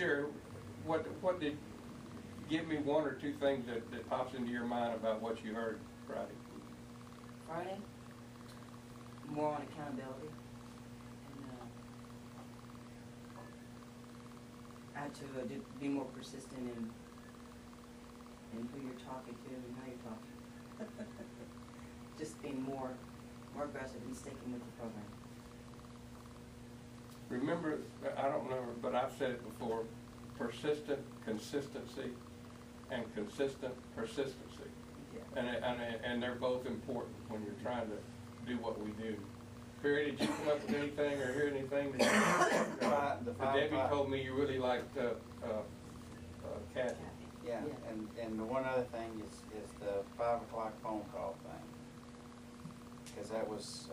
share, what did, give me one or two things that pops into your mind about what you heard Friday. Friday, more on accountability. I had to be more persistent in who you're talking to and how you're talking. Just being more aggressive and sticking with the program. Remember, I don't remember, but I've said it before, persistent consistency and consistent persistency. Yeah. And they're both important when you're trying to do what we do. Barry, did you come up with anything or hear anything that Debbie told me you really liked Kathy? Yeah, and the one other thing is the 5 o'clock phone call thing. Because that was,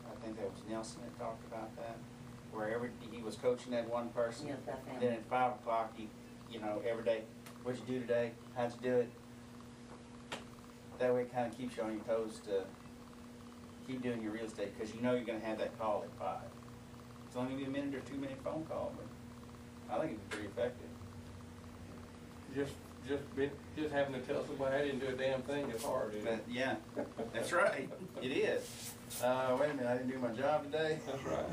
I think that was Nelson that talked about that, where he was coaching that one person. Yeah, that family. Then at 5 o'clock, you know, every day, what'd you do today? How'd you do it? That way it kind of keeps you on your toes to keep doing your real estate, because you know you're going to have that call at 5. It's only going to be a minute or 2 minute phone call, but I think it'd be pretty effective. Just having to tell somebody I didn't do a damn thing is hard, isn't it? Yeah, that's right. It is. Wait a minute, I didn't do my job today. That's right.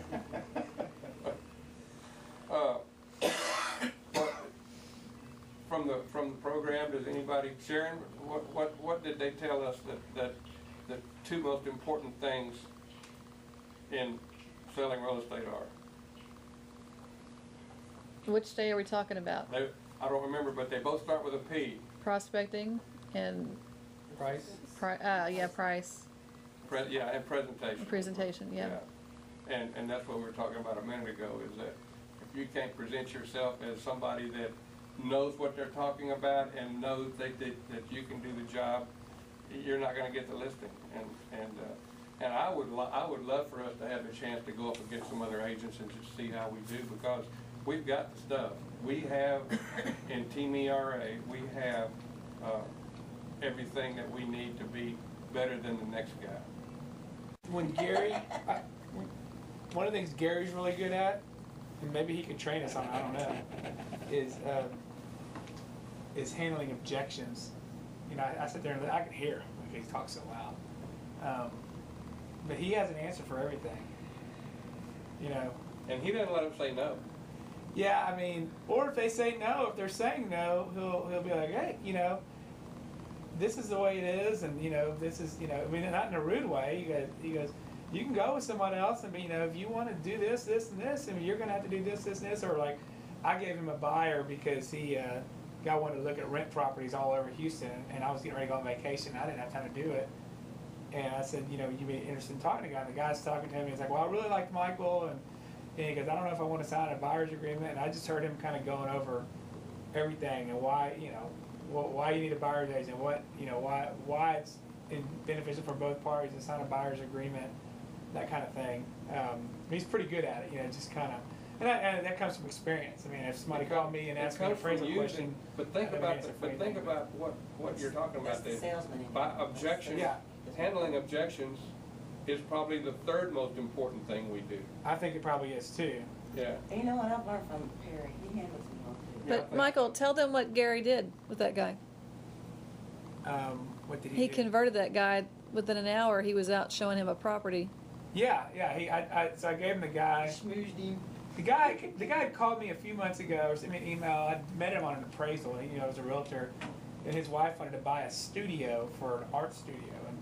From the program, does anybody, Sharon, what did they tell us that the two most important things in selling real estate are? Which day are we talking about? I don't remember, but they both start with a P. Prospecting and Price. Yeah, price. Yeah, and presentation. Presentation, yeah. And that's what we were talking about a minute ago, is that if you can't present yourself as somebody that knows what they're talking about and knows that you can do the job, you're not going to get the listing. And I would love for us to have a chance to go up against some other agents and just see how we do, because we've got the stuff. We have, in Team ERA, we have everything that we need to be better than the next guy. When Gary, one of the things Gary's really good at, and maybe he can train us on it, I don't know, is handling objections. You know, I sit there and I can hear him because he talks so loud. But he has an answer for everything. You know. And he doesn't let them say no. Yeah, I mean, or if they say no, if they're saying no, he'll be like, hey, you know, this is the way it is, and you know, this is, you know, I mean, not in a rude way. He goes, you can go with someone else, and you know, if you want to do this, this, and this, and you're going to have to do this, this, and this, or like, I gave him a buyer because he guy wanted to look at rent properties all over Houston, and I was getting ready to go on vacation. I didn't have time to do it, and I said, you know, you'd be interested in talking to the guy. And the guy's talking to him. He's like, well, I really like Michael, and he goes, I don't know if I want to sign a buyer's agreement. And I just heard him kind of going over everything and why, you know, why you need a buyer's agent, what, you know, why it's beneficial for both parties to sign a buyer's agreement, that kind of thing. He's pretty good at it, you know, just kind of, and that comes from experience. I mean, if somebody called me and asked me an appraisal question, but think about what you're talking about there. By objections, yeah. Handling objections is probably the third most important thing we do. I think it probably is too. Yeah. And you know what, I've learned from Perry. He handles them well too. But Michael, tell them what Gary did with that guy. What did He do? converted that guy within an hour. He was out showing him a property. Yeah. So I gave him the guy. Schmoozed him. The guy had called me a few months ago or sent me an email. I met him on an appraisal. And, you know, as a realtor, and his wife wanted to buy a studio for an art studio. And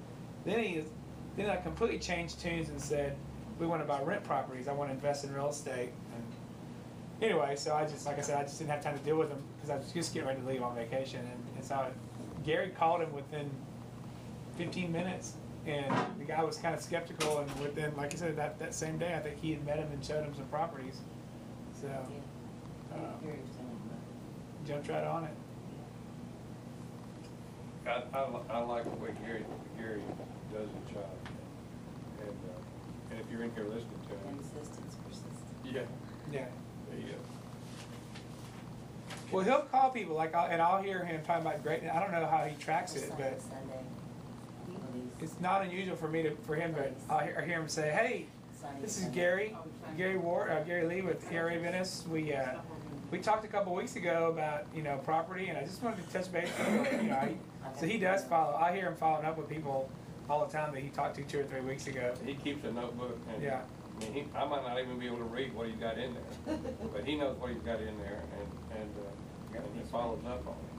then I completely changed tunes and said, we want to buy rent properties. I want to invest in real estate. And anyway, so I just, like I said, I just didn't have time to deal with him because I was just getting ready to leave on vacation. And so Gary called him within 15 minutes. And the guy was kind of skeptical, and within, like I said, that same day, I think he had met him and showed him some properties. So, jumped right on it. I like the way Gary does his job, and if you're in here listening to him, Insistence, persistence. yeah, Yeah. there you go. Well, he'll call people and I'll hear him talking about greatness. I don't know how he tracks it, but it's not unusual for him to. I'll hear him say, "Hey, this is Gary Lee with ERA Benes. we talked a couple weeks ago about, you know, property, and I just wanted to touch base with him, you know, so he does follow, I hear him following up with people all the time that he talked to 2 or 3 weeks ago. He keeps a notebook, and Yeah. I mean, I might not even be able to read what he's got in there, but he knows what he's got in there, and he follows up on it.